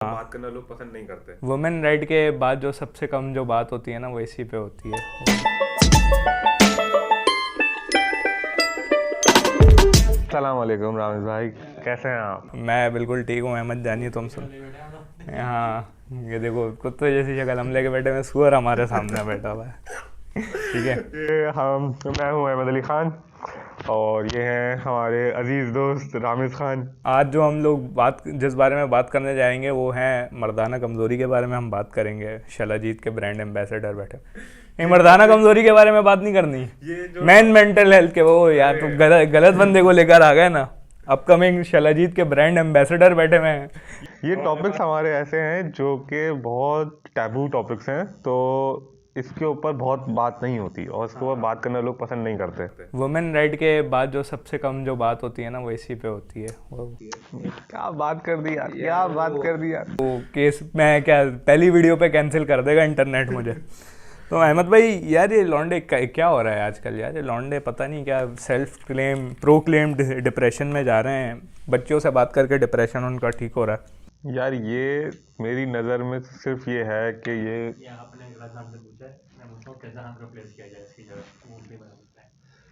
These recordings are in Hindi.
हाँ, बात करना लोग पसंद नहीं करते। वुमेन राइट के बाद जो सबसे कम जो बात होती है ना वो इसी पे होती है। सलाम वालेकुम रामेश भाई, कैसे हैं आप? मैं बिल्कुल ठीक हूँ अहमद जानी, तुम सुन। हाँ, ये देखो कुत्ते जैसी शक्ल हम लेके बैठे हुए, सुअर हमारे सामने बैठा हुआ है। ठीक है। मैं हूँ अहमद अली खान और ये हैं हमारे अजीज़ दोस्त रामेश खान। आज जो हम लोग जिस बारे में बात करने जाएंगे वो है मर्दाना कमज़ोरी के बारे में हम बात करेंगे। शलाजीत के ब्रांड एम्बेसडर बैठे। नहीं, मर्दाना कमज़ोरी के बारे में बात नहीं करनी, मैन मेंटल हेल्थ के। वो यार तुम गलत बंदे को लेकर आ गए ना। अपकमिंग शलाजीत के ब्रांड एम्बेसडर बैठे हुए हैं। ये टॉपिक्स हमारे ऐसे हैं जो कि बहुत टैबू टॉपिक्स हैं, तो इसके ऊपर बहुत बात नहीं होती और इसके ऊपर बात करना लोग पसंद नहीं करते। वुमेन राइट के बाद जो सबसे कम जो बात होती है ना वो इसी पे होती है। क्या बात कर दी यार, क्या बात कर दी यार। वो केस में क्या पहली वीडियो पे कैंसिल कर देगा इंटरनेट मुझे। तो अहमद भाई यार, ये लॉन्डे क्या हो रहा है आजकल यार? ये लॉन्डे पता नहीं क्या सेल्फ क्लेम प्रोक्लेम डिप्रेशन में जा रहे हैं। बच्चों से बात करके डिप्रेशन उनका ठीक हो रहा है। यार ये मेरी नज़र में सिर्फ ये है कि ये आपने गलत नाम से पूछा है। मैं पूछता हूँ कैसा नाम रिप्लेस किया जाए इसकी जगह, वो भी बना सकता है।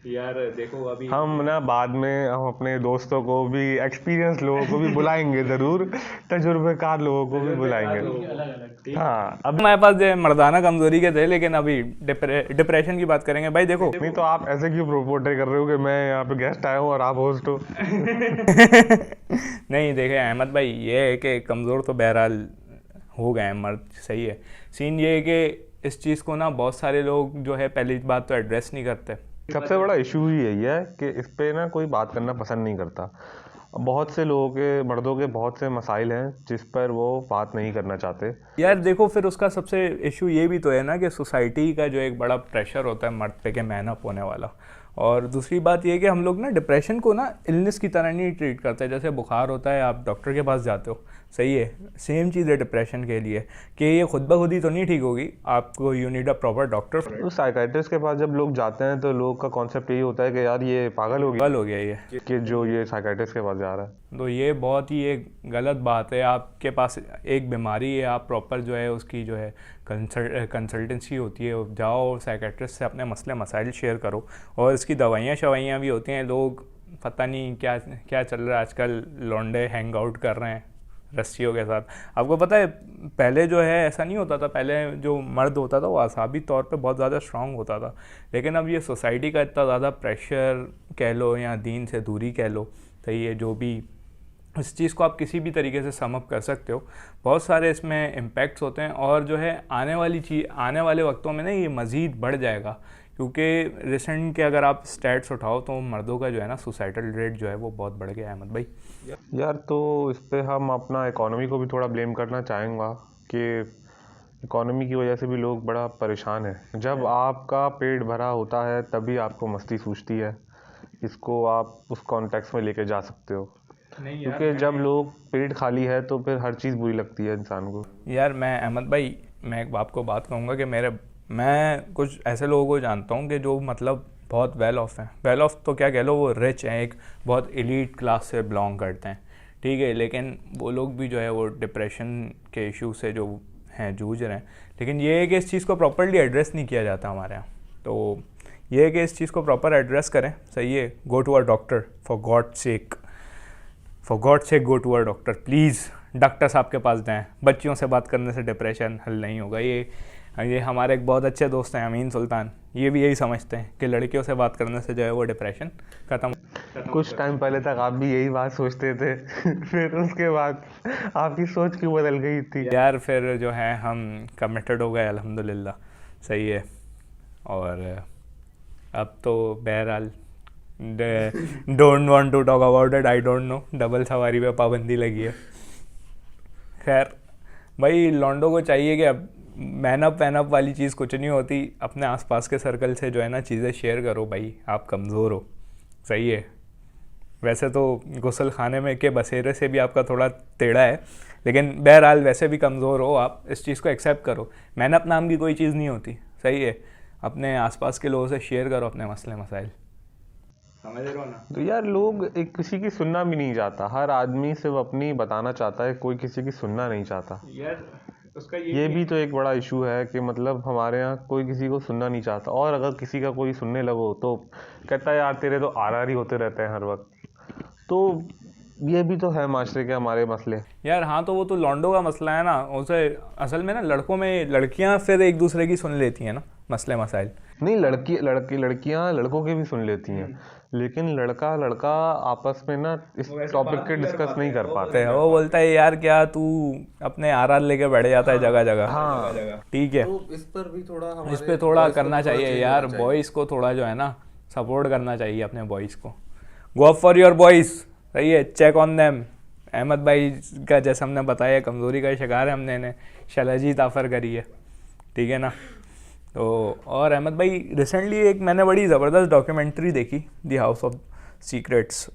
यार देखो अभी हम ना बाद में हम अपने दोस्तों को भी, एक्सपीरियंस लोगों को भी बुलाएंगे ज़रूर, तजुर्बेकार लोगों को भी बुलाएंगे। अलग अलग हाँ, अब हमारे पास जो मर्दाना कमजोरी के थे, लेकिन अभी डिप्रेशन की बात करेंगे। भाई देखो नहीं तो आप ऐसे क्यों पोर्ट्रे कर रहे हो कि मैं यहाँ पे गेस्ट आया हूँ और आप होस्ट हो? नहीं देखे अहमद भाई, ये है कि कमज़ोर तो बहरहाल हो गए हैं मर्द, सही है। सीन ये है कि इस चीज़ को ना बहुत सारे लोग जो है पहली बात तो एड्रेस नहीं करते। सबसे बड़ा इशू ही यही है कि इस पे ना कोई बात करना पसंद नहीं करता। बहुत से लोगों के, मर्दों के बहुत से मसाइल हैं जिस पर वो बात नहीं करना चाहते। यार देखो फिर उसका सबसे इशू ये भी तो है ना कि सोसाइटी का जो एक बड़ा प्रेशर होता है मर्द पे के मैन अप होने वाला। और दूसरी बात ये है कि हम लोग ना डिप्रेशन को ना इलनेस की तरह नहीं ट्रीट करते। जैसे बुखार होता है, आप डॉक्टर के पास जाते हो, सही है, सेम चीज़ है डिप्रेशन के लिए कि ये खुद ब खुद ही तो नहीं ठीक होगी, आपको you need a proper doctor. तो साइकाइट्रिस्ट के पास जब लोग जाते हैं तो लोग का कॉन्सेप्ट यही होता है कि यार ये पागल हो गया ये कि जो ये साइकाइट्रिस्ट के पास जा रहा है। तो ये बहुत ही एक गलत बात है। आपके पास एक बीमारी है, आप प्रॉपर जो है उसकी जो है कंसल्टेंसी होती है, जाओ साइकेट्रिस्ट से अपने मसले मसाइल शेयर करो। और इसकी दवाइयाँ भी होती हैं। लोग पता नहीं क्या क्या चल रहा है आजकल, लौंडे हैंग आउट कर रहे हैं रस्सियों के साथ। आपको पता है पहले जो है ऐसा नहीं होता था। पहले जो मर्द होता था वो असाबी तौर पे बहुत ज़्यादा स्ट्रांग होता था, लेकिन अब ये सोसाइटी का इतना ज़्यादा प्रेशर कह लो या दीन से दूरी कह लो, सही है, जो भी, इस चीज़ को आप किसी भी तरीके से सम अप कर सकते हो। बहुत सारे इसमें इम्पैक्ट्स होते हैं और जो है आने वाले वक्तों में ना ये मज़ीद बढ़ जाएगा, क्योंकि रिसेंट के अगर आप स्टैट्स उठाओ तो मर्दों का जो है ना सुसाइडल रेट जो है वो बहुत बढ़ गया है अहमद भाई। यार तो इस पे हम अपना इकोनॉमी को भी थोड़ा ब्लेम करना चाहेंगे कि इकोनॉमी की वजह से भी लोग बड़ा परेशान है। जब आपका पेट भरा होता है तभी आपको मस्ती सूझती है। इसको आप उस कॉन्टेक्स्ट में लेके जा सकते हो, क्योंकि जब लोग पेट खाली है तो फिर हर चीज़ बुरी लगती है इंसान को। यार मैं अहमद भाई, मैं एक आपको बात कहूँगा कि मैं कुछ ऐसे लोगों को जानता हूँ कि जो मतलब बहुत वेल ऑफ हैं। वेल ऑफ तो क्या कह लो, वो रिच हैं, एक बहुत एलीट क्लास से बिलोंग करते हैं, ठीक है, लेकिन वो लोग भी जो है वो डिप्रेशन के इशू से जो हैं जूझ रहे हैं। लेकिन ये है कि इस चीज़ को प्रॉपर्ली एड्रेस नहीं किया जाता हमारे यहाँ। तो ये है कि इस चीज़ को प्रॉपर एड्रेस करें, सही है। Go to a doctor, for God sake go to a doctor please. Doctor साहब के पास जाएं। बच्चियों से बात करने से डिप्रेशन हल नहीं होगा। ये हमारे एक बहुत अच्छे दोस्त हैं अमीन सुल्तान, ये भी यही समझते हैं कि लड़कियों से बात करने से जो है वो डिप्रेशन ख़त्म। कुछ टाइम पहले तक आप भी यही बात सोचते थे फिर उसके बाद आपकी सोच क्यों बदल गई थी? यार फिर जो है हम कमिटेड हो गए अल्हम्दुलिल्लाह, सही है। और अब तो बहरहाल don't want to talk about it, I don't know, double सवारी पे पाबंदी लगी है। खैर भाई, लॉन्डो को चाहिए कि अब मैन अप वाली चीज़ कुछ नहीं होती। अपने आसपास के सर्कल से जो है ना चीज़ें शेयर करो भाई, आप कमज़ोर हो, सही है। वैसे तो गुसल खाने में के बसेरे से भी आपका थोड़ा टेढ़ा है, लेकिन बहरहाल वैसे भी कमज़ोर हो आप, इस चीज़ को एक्सेप्ट करो। मैन अप नाम की कोई चीज़ नहीं होती, सही है। अपने आसपास के लोगों से शेयर करो अपने मसले मसाइल। समझ रहे हो ना? तो यार लोग एक किसी की सुनना भी नहीं चाहता, हर आदमी सिर्फ अपनी बताना चाहता है, कोई किसी की सुनना नहीं चाहता। यार उसका ये भी तो एक बड़ा इशू है कि मतलब हमारे यहाँ कोई किसी को सुनना नहीं चाहता, और अगर किसी का कोई सुनने लगो तो कहता है यार तेरे तो आर ही होते रहते हैं हर वक्त। तो ये भी तो है माशरे के हमारे मसले। यार हाँ, तो वो तो लॉन्डो का मसला है ना। उसे असल में ना लड़कों में लड़कियां फिर एक दूसरे की सुन लेती हैं ना मसले मसाइल। नहीं, लड़कियां लड़कों के भी सुन लेती हैं, लेकिन लड़का लड़का आपस में ना इस टॉपिक के डिस्कस नहीं कर पाते। वो बोलता है यार क्या तू अपने आर लेके बैठ जाता है जगह जगह। हाँ, ठीक है, तो इस पर भी थोड़ा इस पे थोड़ा करना चाहिए यार, बॉयज़ को थोड़ा जो है ना सपोर्ट करना चाहिए अपने बॉयज़ को। Go up for your boys, सही है, चेक ऑन देम। अहमद भाई का जैसे हमने बताया कमज़ोरी का शिकार है, हमने इन्हें शैलजीत ऑफ़र करी है, ठीक है ना। तो और अहमद भाई रिसेंटली एक मैंने बड़ी ज़बरदस्त डॉक्यूमेंट्री देखी, दी हाउस ऑफ सीक्रेट्स,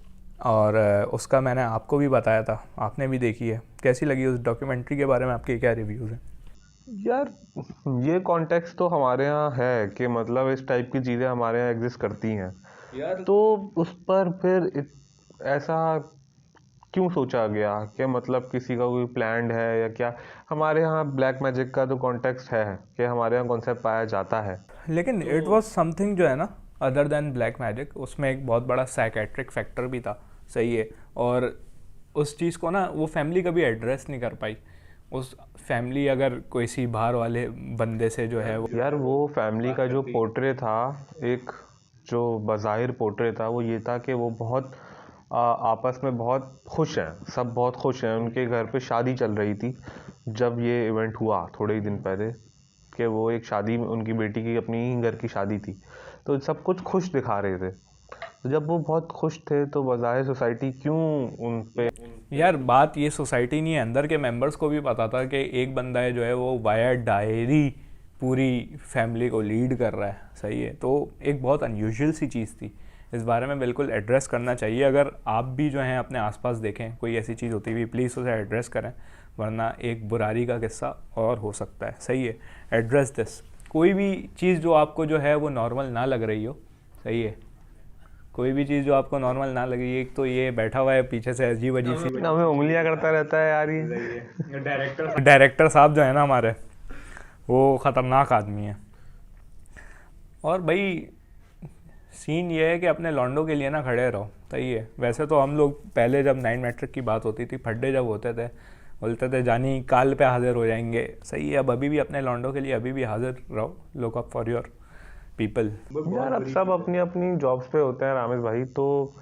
और उसका मैंने आपको भी बताया था, आपने भी देखी है। कैसी लगी उस डॉक्यूमेंट्री के बारे में, आपके क्या रिव्यूज़ हैं? यार ये कॉन्टेक्स्ट तो हमारे यहाँ है कि मतलब इस टाइप की चीज़ें हमारे यहाँ एग्जिस्ट करती हैं यार, तो उस पर फिर ऐसा क्यों सोचा गया कि मतलब किसी का कोई प्लान्ड है या क्या? हमारे यहाँ ब्लैक मैजिक का तो कॉन्टेक्स्ट है कि हमारे यहाँ कॉन्सेप्ट पाया जाता है, लेकिन इट वाज समथिंग जो है ना अदर देन ब्लैक मैजिक, उसमें एक बहुत बड़ा साइकेट्रिक फैक्टर भी था, सही है। और उस चीज़ को ना वो फैमिली कभी एड्रेस नहीं कर पाई। उस फैमिली अगर कोई सी बाहर वाले बंदे से जो है वो यार वो फैमिली का जो पोर्ट्रे था, एक जो बज़ाहिर पोर्ट्रे था, वो ये था कि वो बहुत आपस में बहुत खुश हैं, सब बहुत खुश हैं। उनके घर पे शादी चल रही थी जब ये इवेंट हुआ थोड़े ही दिन पहले, कि वो एक शादी, उनकी बेटी की अपनी ही घर की शादी थी, तो सब कुछ खुश दिखा रहे थे। तो जब वो बहुत खुश थे तो बज़ाहिर सोसाइटी क्यों उन पे? यार बात ये सोसाइटी नहीं है, अंदर के मेंबर्स को भी पता था कि एक बंदा है जो है वो वाया डायरी पूरी फैमिली को लीड कर रहा है, सही है। तो एक बहुत अनयूजुअल सी चीज़ थी, इस बारे में बिल्कुल एड्रेस करना चाहिए। अगर आप भी जो हैं अपने आसपास देखें कोई ऐसी चीज़ होती हुई, प्लीज़ उसे एड्रेस करें, वरना एक बुरारी का किस्सा और हो सकता है, सही है। एड्रेस दिस, कोई भी चीज़ जो आपको जो है वो नॉर्मल ना लग रही हो, सही है, कोई भी चीज़ जो आपको नॉर्मल ना लगे। एक तो ये बैठा हुआ है पीछे से अजीब अजीब सी, हमें उंगलियां करता रहता है यार ये। डायरेक्टर साहब जो है ना हमारे, वो ख़तरनाक आदमी है। और भाई सीन ये है कि अपने लॉन्डो के लिए ना खड़े रहो, सही है। वैसे तो हम लोग पहले जब 9 मैट्रिक की बात होती थी, फड्डे जब होते थे, बोलते थे जानी काल पे हाजिर हो जाएंगे, सही है। अब अभी भी अपने लॉन्डो के लिए अभी भी हाजिर रहो, look up for your people. यार अब सब अपनी अपनी जॉब्स पे होते हैं रामेश भाई, तो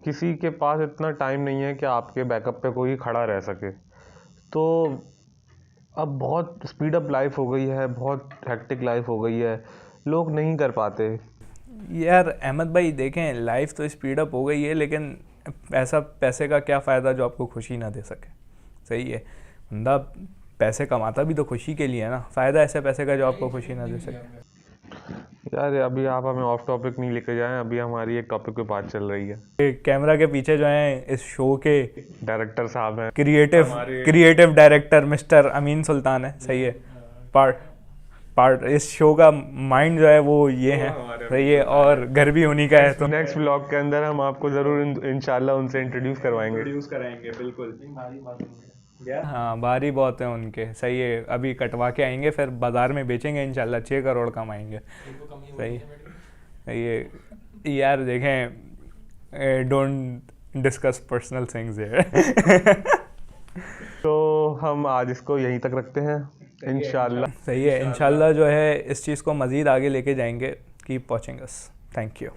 किसी के पास इतना टाइम नहीं है कि आपके बैकअप पे कोई खड़ा रह सके। तो अब बहुत स्पीड अप लाइफ हो गई है, बहुत हेक्टिक लाइफ हो गई है, लोग नहीं कर पाते। यार अहमद भाई देखें, लाइफ तो स्पीड अप हो गई है, लेकिन ऐसा पैसे का क्या फ़ायदा जो आपको खुशी ना दे सके, सही है। बंदा पैसे कमाता भी तो खुशी के लिए है ना, फ़ायदा ऐसे पैसे का जो आपको खुशी ना दे सके। यार अभी आप हमें ऑफ टॉपिक नहीं लेके जाएं, अभी हमारी एक टॉपिक पे बात चल रही है। कैमरा के पीछे जो है इस शो के डायरेक्टर साहब हैं, क्रिएटिव डायरेक्टर मिस्टर अमीन सुल्तान है, सही है। पार्ट इस शो का माइंड जो है वो ये है, सही है, और घर भी उन्हीं का है। तो नेक्स्ट ब्लॉग के अंदर हम आपको ज़रूर इंशाल्लाह उनसे इंट्रोड्यूस करवाएंगे। बिल्कुल। हाँ भारी बहुत है उनके, सही है। अभी कटवा के आएंगे, फिर बाजार में बेचेंगे इंशाल्लाह, 6 करोड़ कमाएंगे, सही है। यार देखें, don't discuss personal things here. तो हम आज इसको यहीं तक रखते हैं इंशाल्लाह। सही है, इंशाल्लाह जो है इस चीज़ को मज़ीद आगे लेके जाएंगे। Keep watching us, thank you.